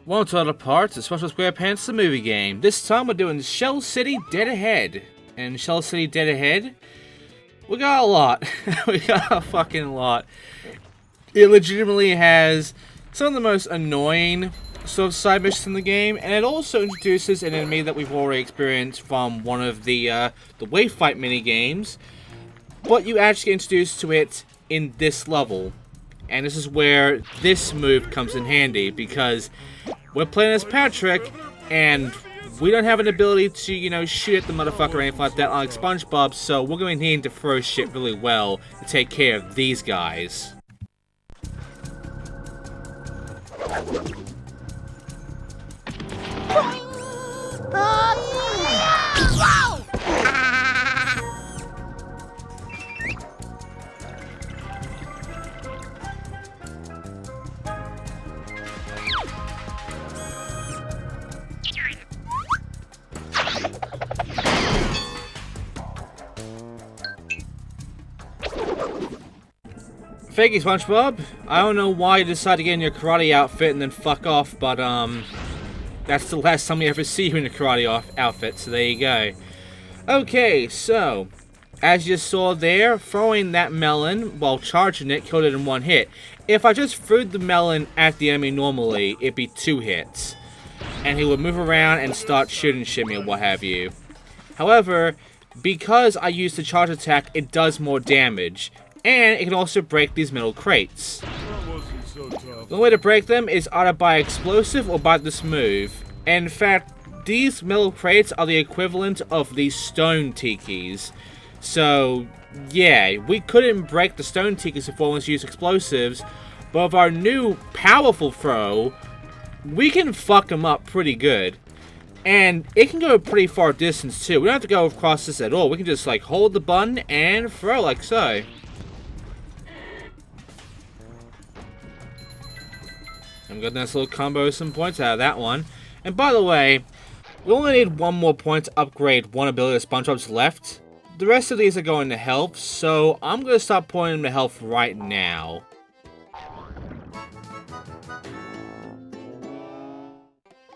Welcome to other parts of Spongebob Squarepants, the movie game. This time we're doing Shell City Dead Ahead. And Shell City Dead Ahead, we got a lot. We got a fucking lot. It legitimately has some of the most annoying sort of side missions in the game, and it also introduces an enemy that we've already experienced from one of the wave fight mini games. But you actually get introduced to it in this level. And this is where this move comes in handy, because we're playing as Patrick, and we don't have an ability to, you know, shoot at the motherfucker or anything like that like SpongeBob, so we're going to need to throw shit really well to take care of these guys. Thank you, SpongeBob. I don't know why you decided to get in your karate outfit and then fuck off, but that's the last time we ever see you in a karate outfit, so there you go. Okay, so as you saw there, throwing that melon while charging it killed it in one hit. If I just threw the melon at the enemy normally, it'd be 2 hits, and he would move around and start shooting shimmy or what have you. However, because I used the charge attack, it does more damage. And it can also break these metal crates. The only way to break them is either by explosive or by this move. And in fact, these metal crates are the equivalent of these stone tikis. So, yeah, we couldn't break the stone tikis if we only used explosives. But with our new powerful throw, we can fuck them up pretty good. And it can go a pretty far distance too. We don't have to go across this at all. We can just like hold the button and throw like so. I'm getting this little combo, some points out of that one. And by the way, we only need 1 more point to upgrade one ability of SpongeBob's left. The rest of these are going to health, so I'm going to start pointing them to health right now.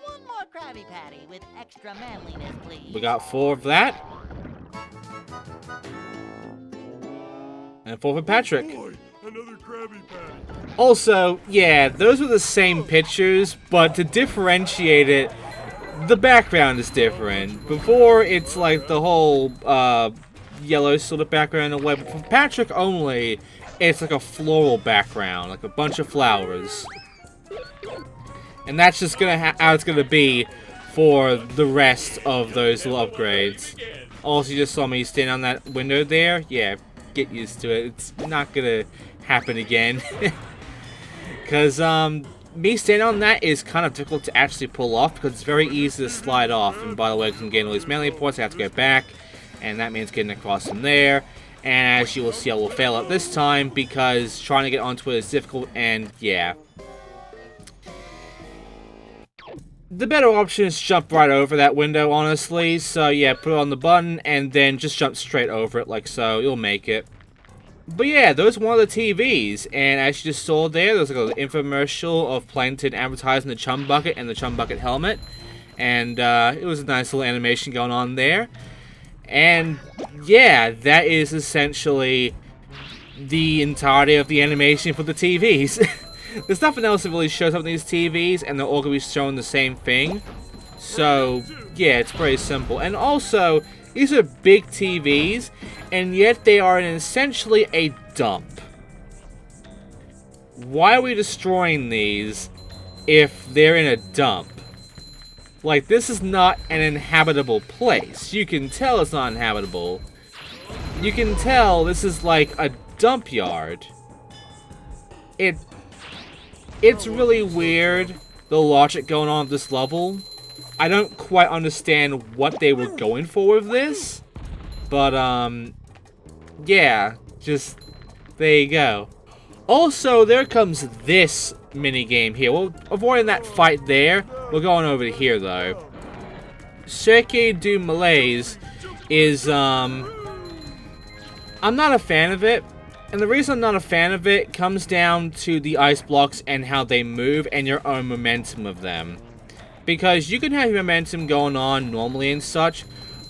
One more Krabby Patty with extra manliness, please. We got 4 of that. And 4 for Patrick. Boy, another Krabby Patty. Also, yeah, those were the same pictures, but to differentiate it, the background is different. Before, it's like the whole yellow sort of background away, but for Patrick only, it's like a floral background, like a bunch of flowers. And that's just gonna how it's gonna be for the rest of those little upgrades. Also, you just saw me stand on that window there. Yeah, get used to it. It's not gonna happen again. Because me standing on that is kind of difficult to actually pull off, because it's very easy to slide off. And by the way, I'm getting all these melee points, I have to go back, and that means getting across from there. And as you will see, I will fail at this time because trying to get onto it is difficult, and yeah. The better option is jump right over that window, honestly. So yeah, put it on the button and then just jump straight over it like so. You'll make it. But yeah, those were one of the TVs, and as you just saw there was like an infomercial of Plankton advertising the Chum Bucket and the Chum Bucket helmet, and it was a nice little animation going on there. And yeah, that is essentially the entirety of the animation for the TVs. There's nothing else that really shows up on these TVs, and they're all going to be showing the same thing. So yeah, it's pretty simple. And also, these are big TVs, and yet they are essentially a dump. Why are we destroying these if they're in a dump? Like, this is not an inhabitable place. You can tell it's not inhabitable. You can tell this is like a dump yard. It's really weird, the logic going on at this level. I don't quite understand what they were going for with this, but yeah, just there you go. Also, there comes this mini game here. Well, avoiding that fight there, we're going over to here though. Cirque du Malaise is I'm not a fan of it. And the reason I'm not a fan of it comes down to the ice blocks and how they move and your own momentum of them. Because you can have your momentum going on normally and such,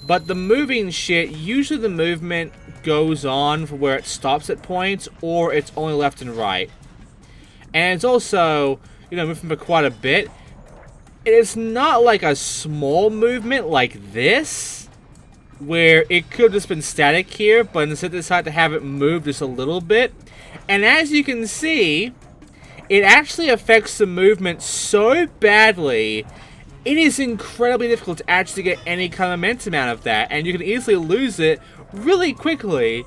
but the moving shit, usually the movement goes on for where it stops at points, or it's only left and right. And it's also, you know, moving for quite a bit. It's not like a small movement like this, where it could have just been static here, but instead they decided to have it move just a little bit. And as you can see, it actually affects the movement so badly, it is incredibly difficult to actually get any kind of momentum out of that, and you can easily lose it really quickly.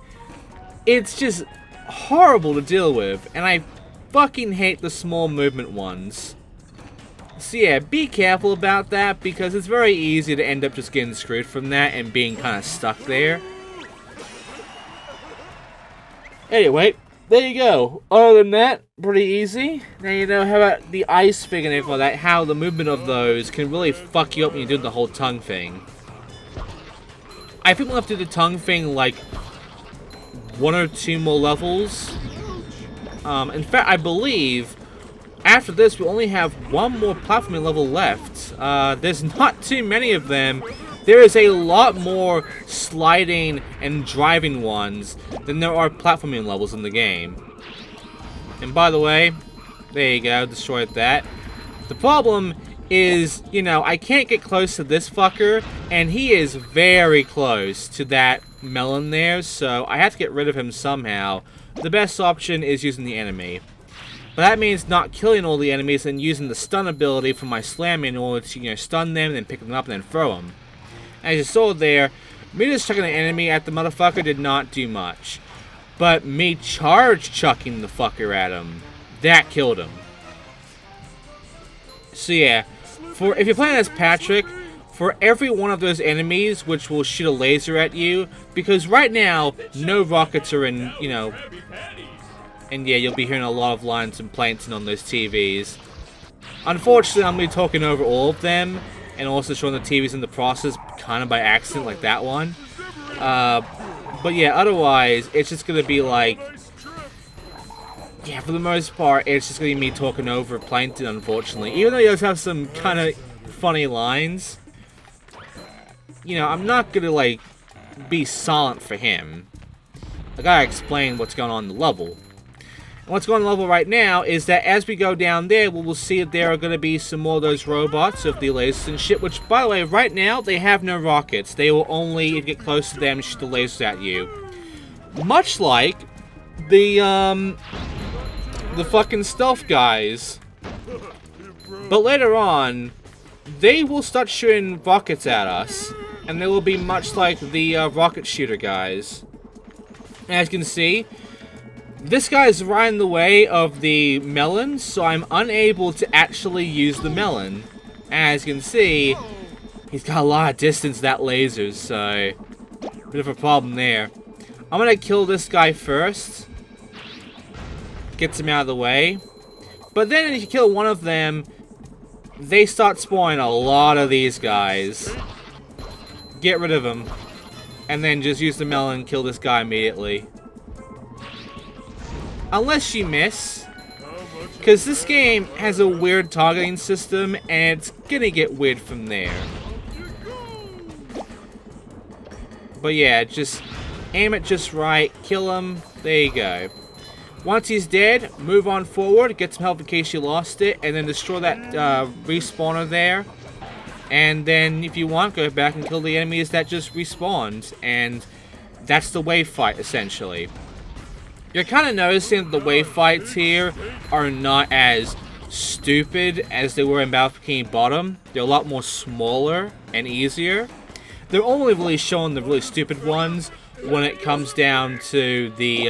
It's just horrible to deal with, and I fucking hate the small movement ones. So yeah, be careful about that, because it's very easy to end up just getting screwed from that and being kind of stuck there. Anyway, there you go. Other than that, pretty easy. Now you know how about the ice thing and everything like that, how the movement of those can really fuck you up when you do the whole tongue thing. I think we'll have to do the tongue thing like 1 or 2 more levels. In fact, I believe after this we only have 1 more platforming level left. There's not too many of them. There is a lot more sliding and driving ones than there are platforming levels in the game. And by the way, there you go, destroyed that. The problem is, you know, I can't get close to this fucker, and he is very close to that melon there, so I have to get rid of him somehow. The best option is using the enemy. But that means not killing all the enemies and using the stun ability from my slam in order to, you know, stun them, and then pick them up and then throw them. As you saw there, me just chucking an enemy at the motherfucker did not do much. But me charge chucking the fucker at him, that killed him. So yeah, if you're playing as Patrick, for every one of those enemies which will shoot a laser at you, because right now, no rockets are in, you know, and yeah, you'll be hearing a lot of lines and plankton on those TVs. Unfortunately, I'm going to be talking over all of them, and also showing the TVs in the process, kind of by accident, like that one. But yeah, otherwise, it's just going to be like, yeah, for the most part, it's just going to be me talking over Plankton, unfortunately. Even though he does have some kind of funny lines, you know, I'm not going to, like, be silent for him. I gotta explain what's going on in the level. And what's going on in the level right now is that as we go down there, we will see that there are going to be some more of those robots of the lasers and shit, which, by the way, right now, they have no rockets. They will only, if you get close to them, shoot the lasers at you. Much like the fucking stealth guys. But later on, they will start shooting rockets at us, and they will be much like the rocket shooter guys. As you can see, this guy is right in the way of the melon, so I'm unable to actually use the melon. As you can see, he's got a lot of distance to that laser, so bit of a problem there. I'm gonna kill this guy first. Gets him out of the way. But then if you kill one of them, they start spawning a lot of these guys. Get rid of them. And then just use the melon and kill this guy immediately. Unless you miss. Because this game has a weird targeting system, and it's gonna get weird from there. But yeah, just aim it just right, kill him, there you go. Once he's dead, move on forward, get some health in case you lost it, and then destroy that respawner there. And then, if you want, go back and kill the enemies that just respawned. And that's the wave fight, essentially. You're kind of noticing that the wave fights here are not as stupid as they were in Battle Bikini Bottom. They're a lot more smaller and easier. They're only really showing the really stupid ones when it comes down to the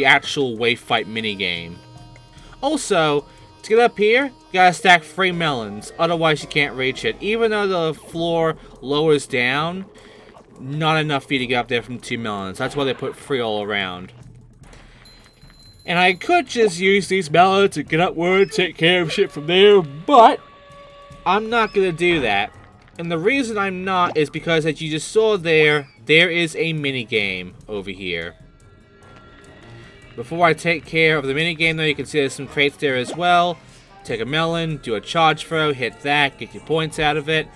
actual wave fight minigame. Also, to get up here, you gotta stack 3 melons, otherwise you can't reach it. Even though the floor lowers down, not enough for you to get up there from 2 melons. That's why they put 3 all around. And I could just use these melons to get upward, take care of shit from there, but I'm not gonna do that. And the reason I'm not is because, as you just saw there, there is a minigame over here. Before I take care of the minigame, though, you can see there's some crates there as well. Take a melon, do a charge throw, hit that, get your points out of it.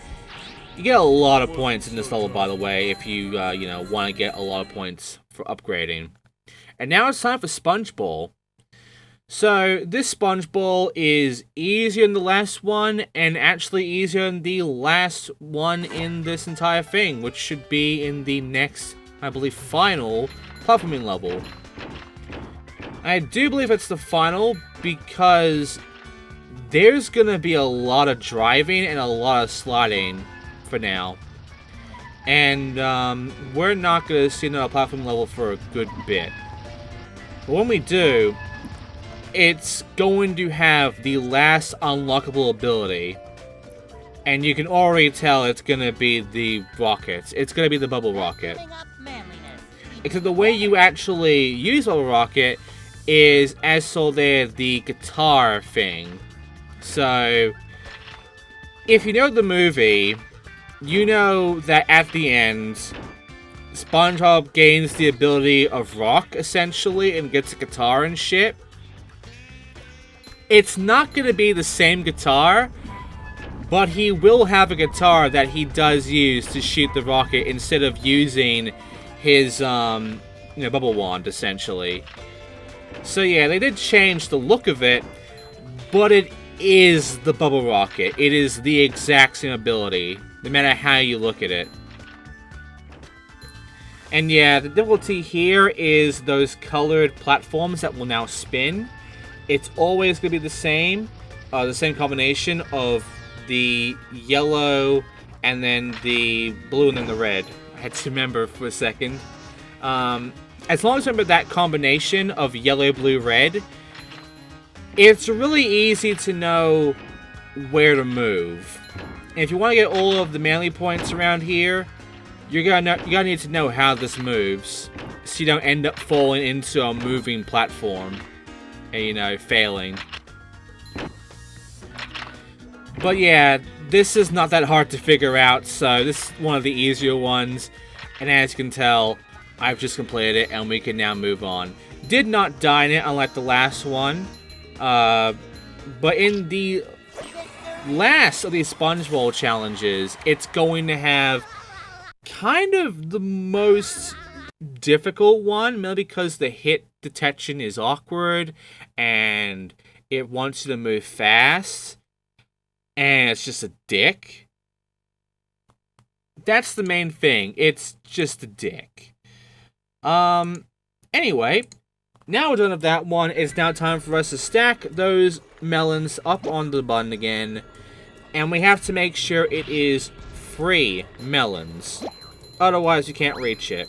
You get a lot of points in this level, by the way, if you, you know, want to get a lot of points for upgrading. And now it's time for Sponge Ball. So, this Sponge Ball is easier than the last one, and actually easier than the last one in this entire thing, which should be in the next, I believe, final platforming level. I do believe it's the final, because there's gonna be a lot of driving and a lot of sliding for now. And, we're not gonna see another platform level for a good bit. But when we do, it's going to have the last unlockable ability. And you can already tell it's gonna be the rockets. It's gonna be the bubble rocket. Except the way you actually use bubble rocket is as so they're the guitar thing. So, if you know the movie, you know that at the end, SpongeBob gains the ability of rock, essentially, and gets a guitar and shit. It's not going to be the same guitar, but he will have a guitar that he does use to shoot the rocket instead of using his, bubble wand, essentially. So yeah, they did change the look of it, but it is the bubble rocket. It is the exact same ability, no matter how you look at it. And yeah, the difficulty here is those colored platforms that will now spin. It's always going to be the same combination of the yellow and then the blue and then the red. I had to remember for a second. As long as you remember that combination of yellow, blue, red, it's really easy to know where to move. And if you want to get all of the manly points around here, you're gonna need to know how this moves, so you don't end up falling into a moving platform and, you know, failing. But yeah, this is not that hard to figure out, so this is one of the easier ones. And as you can tell, I've just completed it, and we can now move on. Did not die in it, unlike the last one. But in the last of these SpongeBob challenges, it's going to have kind of the most difficult one, mainly because the hit detection is awkward, and it wants you to move fast, and it's just a dick. That's the main thing. It's just a dick. Anyway, now we're done with that one. It's now time for us to stack those melons up on the button again. And we have to make sure it is 3 melons. Otherwise, you can't reach it.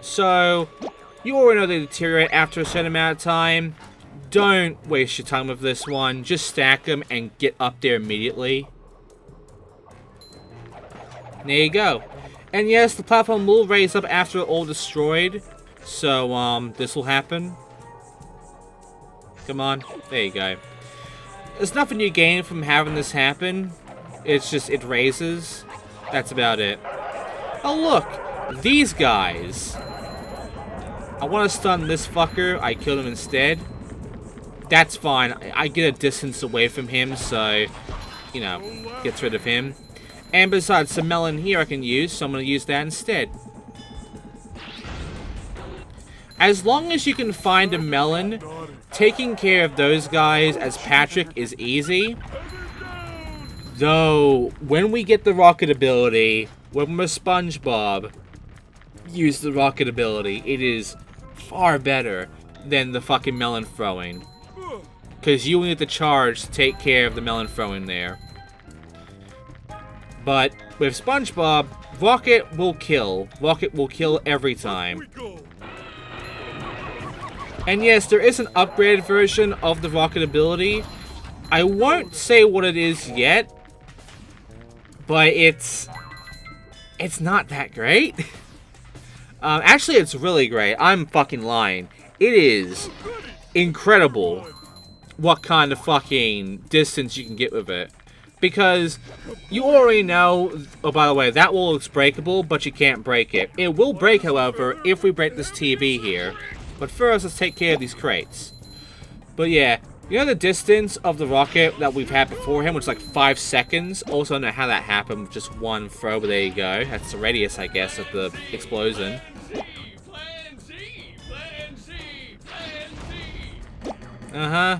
So, you already know they deteriorate after a certain amount of time. Don't waste your time with this one. Just stack them and get up there immediately. There you go. And yes, the platform will raise up after all destroyed. So, this will happen. Come on. There you go. There's nothing you gain from having this happen. It's just, it raises. That's about it. Oh, look. These guys. I want to stun this fucker. I killed him instead. That's fine. I get a distance away from him, so, you know, gets rid of him. And besides, some melon here I can use, so I'm going to use that instead. As long as you can find a melon, taking care of those guys as Patrick is easy. Though, when we get the rocket ability, when we're SpongeBob, use the rocket ability, it is far better than the fucking melon throwing. Because you need the charge to take care of the melon throwing there. But with SpongeBob, rocket will kill. Rocket will kill every time. And yes, there is an upgraded version of the rocket ability. I won't say what it is yet, but it's not that great. Actually, it's really great. I'm fucking lying. It is incredible what kind of fucking distance you can get with it. Because you already know, oh, by the way, that wall looks breakable, but you can't break it. It will break, however, if we break this TV here. But first, let's take care of these crates. But yeah, you know the distance of the rocket that we've had before him, which is like 5 seconds? Also, I don't know how that happened with just one throw, but there you go. That's the radius, I guess, of the explosion. Uh-huh.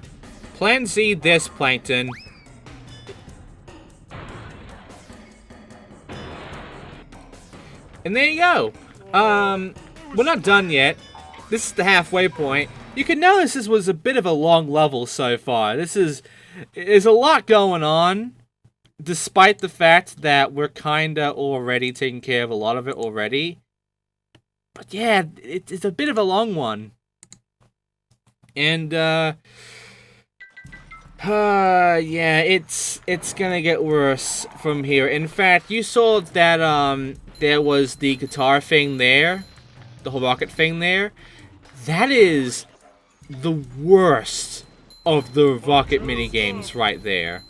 Plan Z this, Plankton. And there you go. We're not done yet. This is the halfway point. You can notice this was a bit of a long level so far. There's a lot going on, despite the fact that we're kinda already taking care of a lot of it already. But yeah, it's a bit of a long one. And, yeah, it's gonna get worse from here. In fact, you saw that, there was the guitar thing there, the whole rocket thing there. That is the worst of the rocket minigames right there.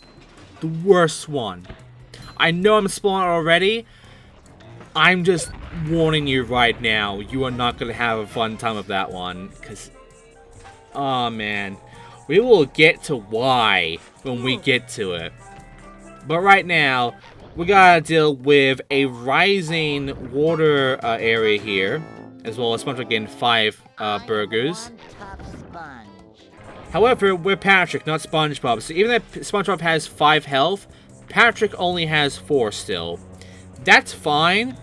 The worst one. I know I'm spoiling it already. I'm just warning you right now. You are not going to have a fun time with that one. Because, oh man. We will get to why when we get to it. But right now, we gotta deal with a rising water area here, as well as SpongeBob getting 5 burgers. However, we're Patrick, not SpongeBob, so even if SpongeBob has 5 health, Patrick only has 4 still. That's fine.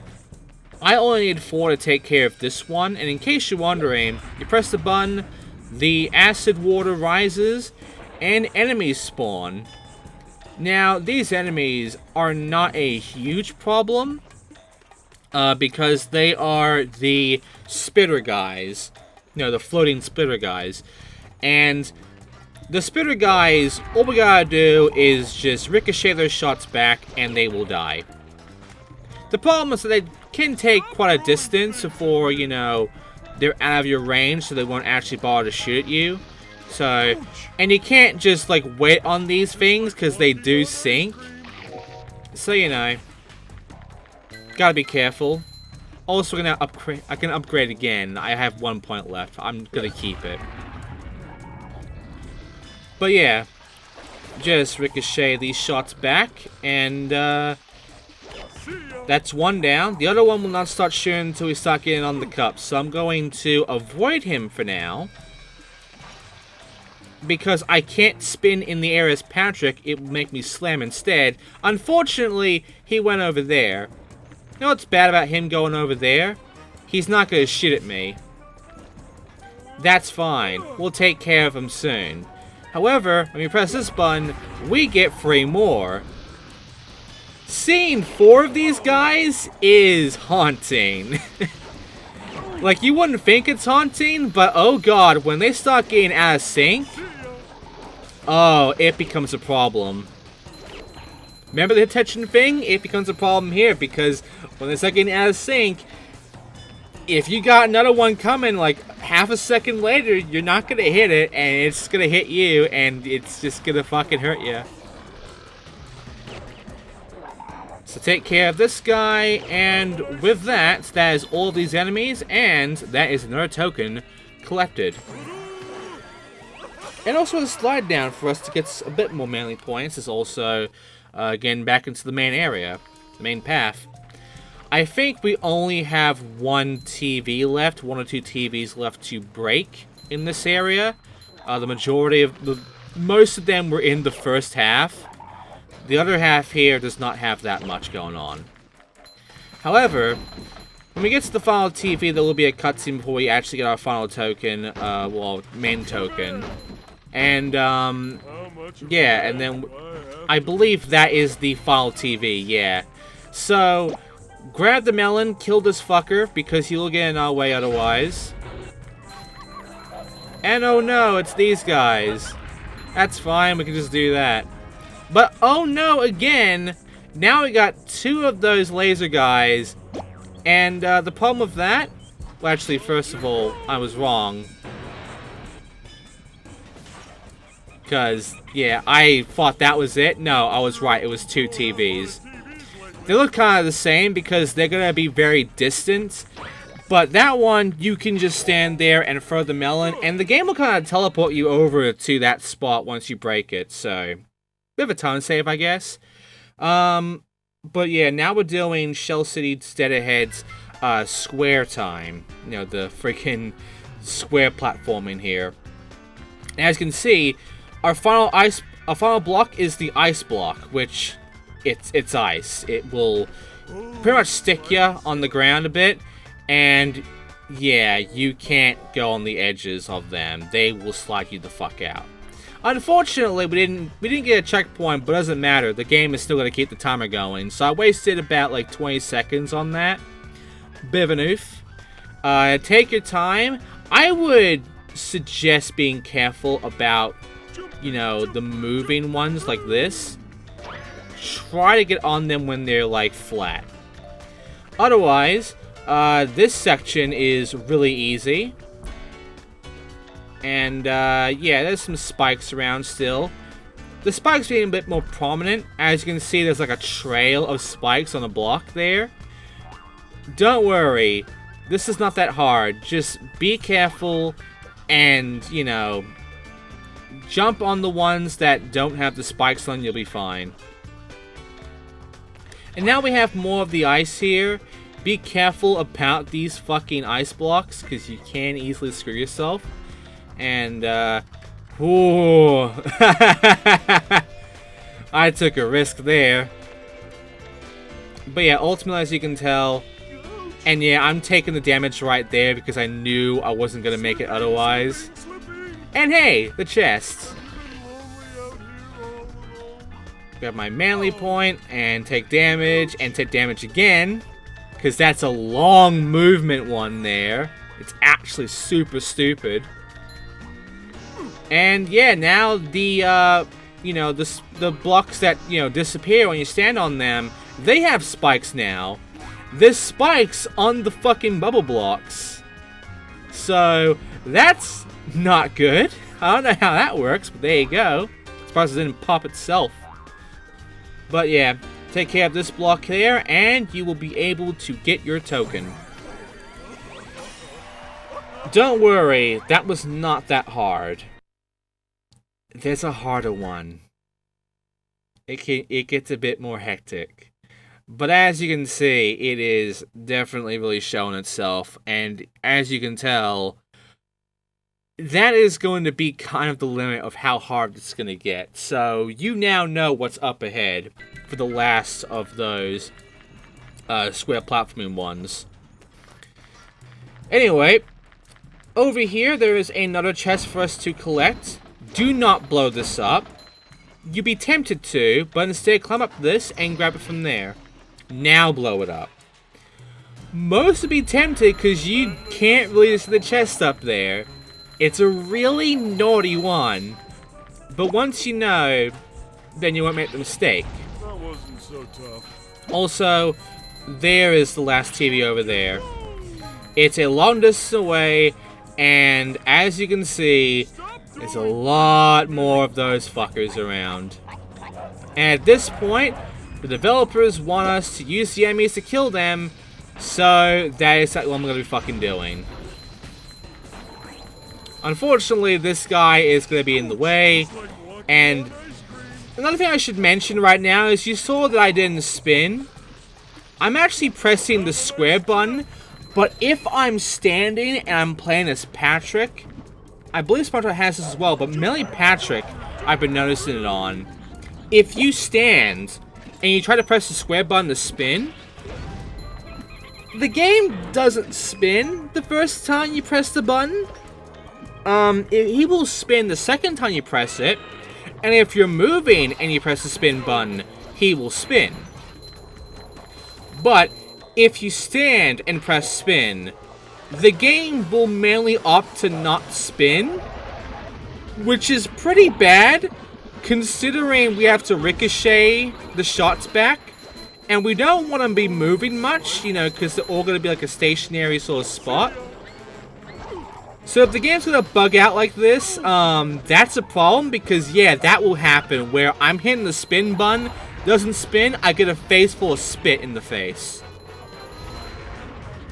I only need 4 to take care of this one, and in case you're wondering, you press the button, the acid water rises, and enemies spawn. Now, these enemies are not a huge problem, because they are the spitter guys. You know, the floating spitter guys. And the spitter guys, all we gotta do is just ricochet their shots back, and they will die. The problem is that they can take quite a distance before, you know, they're out of your range, so they won't actually bother to shoot at you. So, and you can't just, like, wait on these things, because they do sink. So, you know, gotta be careful. Also, I can upgrade again. I have 1 point left. I'm gonna keep it. But yeah, just ricochet these shots back, and that's one down. The other one will not start shooting until we start getting on the cup. So I'm going to avoid him for now, because I can't spin in the air as Patrick. It will make me slam instead. Unfortunately, he went over there. You know what's bad about him going over there? He's not going to shoot at me. That's fine. We'll take care of him soon. However, when we press this button, we get 3 more. Seeing 4 of these guys is haunting. Like, you wouldn't think it's haunting, but oh god, when they start getting out of sync, oh, it becomes a problem. Remember the attention thing? It becomes a problem here, because when they start getting out of sync, if you got another one coming, like, half a second later, you're not gonna hit it, and it's gonna hit you, and it's just gonna fucking hurt you. So take care of this guy, and with that, that is all of these enemies, and that is another token collected. And also a slide down for us to get a bit more manly points is also getting back into the main area, the main path. I think we only have 1 TV left, 1 or 2 TVs left to break in this area. The majority of most of them were in the first half. The other half here does not have that much going on. However, when we get to the final TV, there will be a cutscene before we actually get our final token, well, main token. And, yeah, and then I believe that is the final TV, yeah. So, grab the melon, kill this fucker, because he will get in our way otherwise. And oh no, it's these guys. That's fine, we can just do that. But oh no, again, now we got 2 of those laser guys. And the problem with that, well actually first of all, I was wrong. Because, yeah, I thought that was it. No, I was right, it was 2 TVs. They look kind of the same because they're going to be very distant. But that one, you can just stand there and throw the melon, and the game will kind of teleport you over to that spot once you break it. So, bit of a time save, I guess. But yeah, now we're doing Shell City Dead Ahead's square time. You know, the freaking square platforming here. And as you can see, our final block is the ice block, which it's ice. It will pretty much stick you on the ground a bit, and yeah, you can't go on the edges of them. They will slide you the fuck out. Unfortunately, we didn't get a checkpoint, but it doesn't matter. The game is still going to keep the timer going. So I wasted about like 20 seconds on that. Bit of an oof. Take your time. I would suggest being careful about, you know, the moving ones like this. Try to get on them when they're like flat. Otherwise, this section is really easy. And, yeah, there's some spikes around still. The spikes being a bit more prominent. As you can see, there's like a trail of spikes on the block there. Don't worry. This is not that hard. Just be careful and, you know, jump on the ones that don't have the spikes on. You'll be fine. And now we have more of the ice here. Be careful about these fucking ice blocks, because you can easily screw yourself. And, ooh. I took a risk there. But yeah, ultimately, as you can tell, and yeah, I'm taking the damage right there because I knew I wasn't going to make it otherwise. And hey, the chest. Grab my manly point and take damage again. Because that's a long movement one there. It's actually super stupid. And yeah, now the, you know, the blocks that, you know, disappear when you stand on them, they have spikes now. There's spikes on the fucking bubble blocks. So, that's not good. I don't know how that works, but there you go. Surprised it didn't pop itself. But yeah, take care of this block there, and you will be able to get your token. Don't worry, that was not that hard. There's a harder one. It gets a bit more hectic. But as you can see, it is definitely really showing itself. And as you can tell, that is going to be kind of the limit of how hard it's going to get. So you now know what's up ahead for the last of those square platforming ones. Anyway, over here there is another chest for us to collect. Do not blow this up. You'd be tempted to, but instead climb up this and grab it from there. Now blow it up. Most would be tempted because you can't really see the chest up there. It's a really naughty one. But once you know, then you won't make the mistake. That wasn't so tough. Also, there is the last TV over there. It's a long distance away, and as you can see, there's a lot more of those fuckers around. And at this point, the developers want us to use the enemies to kill them, so that is what I'm going to be fucking doing. Unfortunately, this guy is going to be in the way, and another thing I should mention right now is you saw that I didn't spin. I'm actually pressing the square button, but if I'm standing and I'm playing as Patrick, I believe Spongebob has this as well, but mainly Patrick, I've been noticing it on. If you stand and you try to press the square button to spin, the game doesn't spin the first time you press the button. He will spin the second time you press it, and if you're moving and you press the spin button, he will spin. But if you stand and press spin, the game will mainly opt to not spin, which is pretty bad, considering we have to ricochet the shots back, and we don't want to be moving much, you know, because they're all going to be like a stationary sort of spot. So if the game's going to bug out like this, that's a problem, because yeah, that will happen, where I'm hitting the spin button, doesn't spin, I get a face full of spit in the face.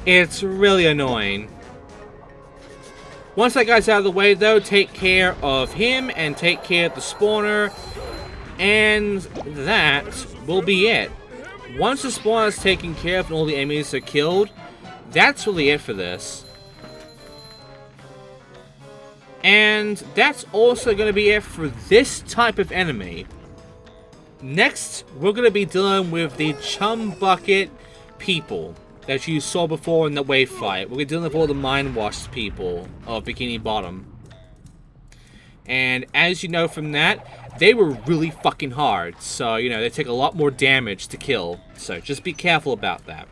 It's really annoying. Once that guy's out of the way, though, take care of him and take care of the spawner, and that will be it. Once the spawner is taken care of and all the enemies are killed, that's really it for this. And that's also going to be it for this type of enemy. Next, we're going to be dealing with the Chum Bucket people that you saw before in the wave fight. We're dealing with all the Mind Washed people of Bikini Bottom. And as you know from that, they were really fucking hard. So, you know, they take a lot more damage to kill. So just be careful about that.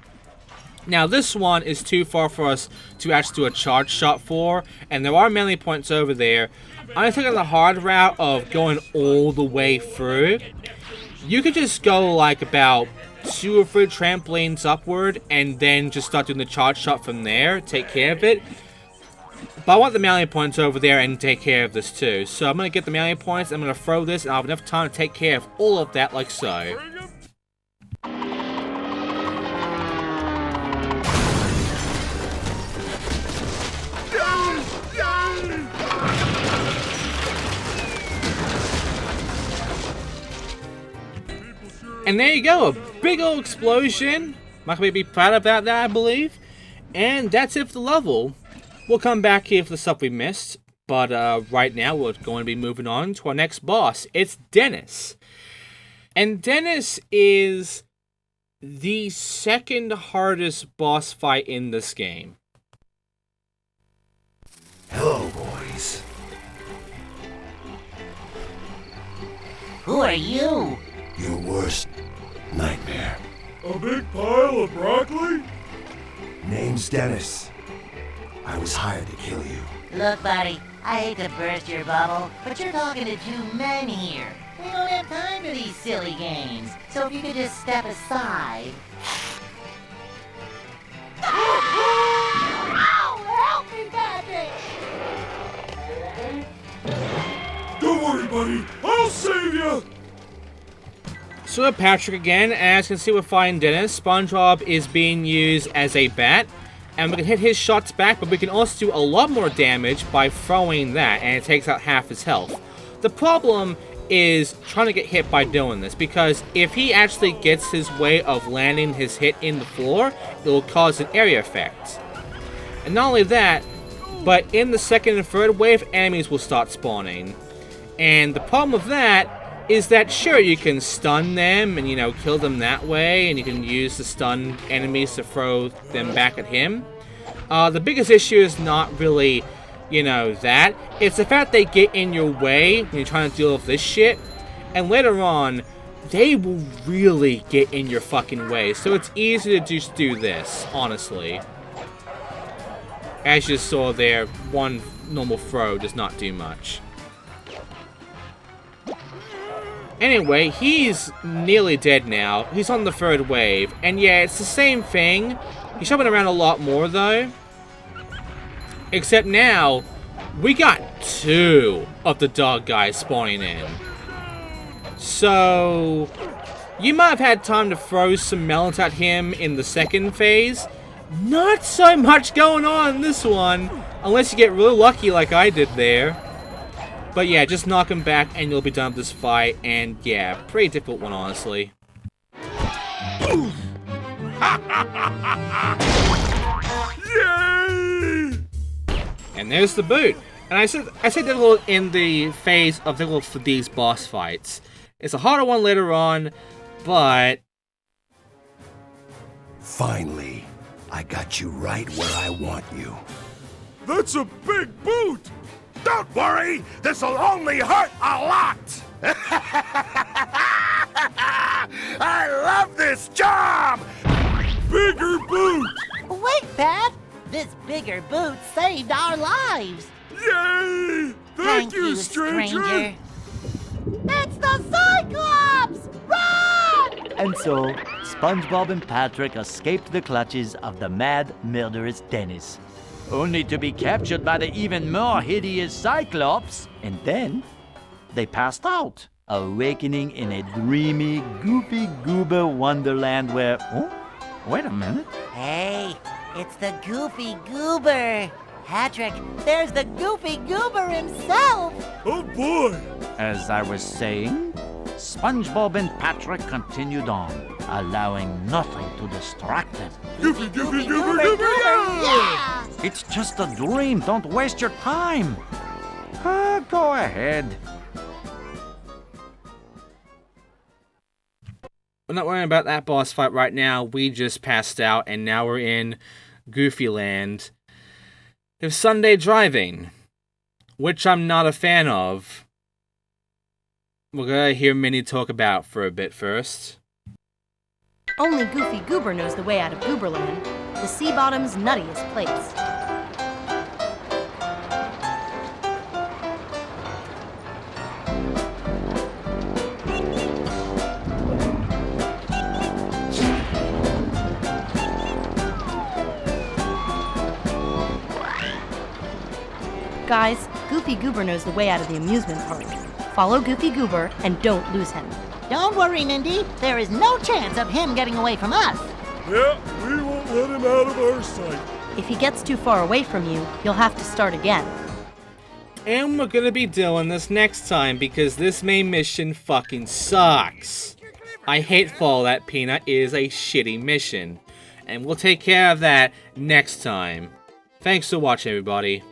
Now, this one is too far for us to actually do a charge shot for. And there are melee points over there. I'm taking the hard route of going all the way through. You could just go like about 2 or 3 trampolines upward and then just start doing the charge shot from there, take care of it. But I want the melee points over there and take care of this too. So I'm going to get the melee points, I'm going to throw this, and I'll have enough time to take care of all of that like so. And there you go, a big old explosion. Might be proud about that, I believe. And that's it for the level. We'll come back here for the stuff we missed. But right now, we're going to be moving on to our next boss. It's Dennis. And Dennis is the second hardest boss fight in this game. Hello, boys. Who are you? Your worst nightmare. A big pile of broccoli? Name's Dennis. I was hired to kill you. Look, buddy, I hate to burst your bubble, but you're talking to 2 men here. We don't have time for these silly games, so if you could just step aside. Ow! Help me, Patrick! Don't worry, buddy. I'll save you. So we're Patrick again, and as you can see we're fighting Dennis. SpongeBob is being used as a bat, and we can hit his shots back, but we can also do a lot more damage by throwing that, and it takes out half his health. The problem is trying to get hit by doing this, because if he actually gets his way of landing his hit in the floor, it will cause an area effect. And not only that, but in the second and third wave, enemies will start spawning. And the problem with that is that, sure, you can stun them and, you know, kill them that way, and you can use the stun enemies to throw them back at him. The biggest issue is not really, you know, that. It's the fact they get in your way when you're trying to deal with this shit, and later on, they will really get in your fucking way. So it's easy to just do this, honestly. As you saw there, one normal throw does not do much. Anyway, he's nearly dead now. He's on the third wave. And yeah, it's the same thing. He's jumping around a lot more, though. Except now, we got 2 of the dog guys spawning in. So, you might have had time to throw some melons at him in the second phase. Not so much going on in this one. Unless you get really lucky like I did there. But yeah, just knock him back and you'll be done with this fight. And yeah, pretty difficult one, honestly. Yay! And there's the boot. And I said difficult in the phase of difficult for these boss fights. It's a harder one later on, but Finally, I got you right where I want you. That's a big boot! Don't worry, this'll only hurt a lot! I love this job! Bigger boot! Wait, Pat! This bigger boot saved our lives! Yay! Thank you, stranger! It's the Cyclops! Run! And so, SpongeBob and Patrick escaped the clutches of the mad, murderous Dennis, only to be captured by the even more hideous Cyclops, and then they passed out, awakening in a dreamy, goofy goober wonderland where... Oh, wait a minute. Hey, It's the Goofy Goober. Patrick, there's the Goofy Goober himself. Oh boy! As I was saying, SpongeBob and Patrick continued on, allowing nothing to distract them. Goofy, goofy, goober, goober, yeah! Yeah! It's just a dream. Don't waste your time. Go ahead. We're not worrying about that boss fight right now. We just passed out, and now we're in Goofy Land. There's Sunday driving, which I'm not a fan of. We're gonna hear Minnie talk about for a bit first. Only Goofy Goober knows the way out of Gooberland, the sea bottom's nuttiest place. Guys, Goofy Goober knows the way out of the amusement park. Follow Goofy Goober and don't lose him. Don't worry, Mindy. There is no chance of him getting away from us. Yeah, we won't let him out of our sight. If he gets too far away from you, you'll have to start again. And we're gonna be doing this next time because this main mission fucking sucks. I hate Follow That Peanut is a shitty mission. And we'll take care of that next time. Thanks for watching, everybody.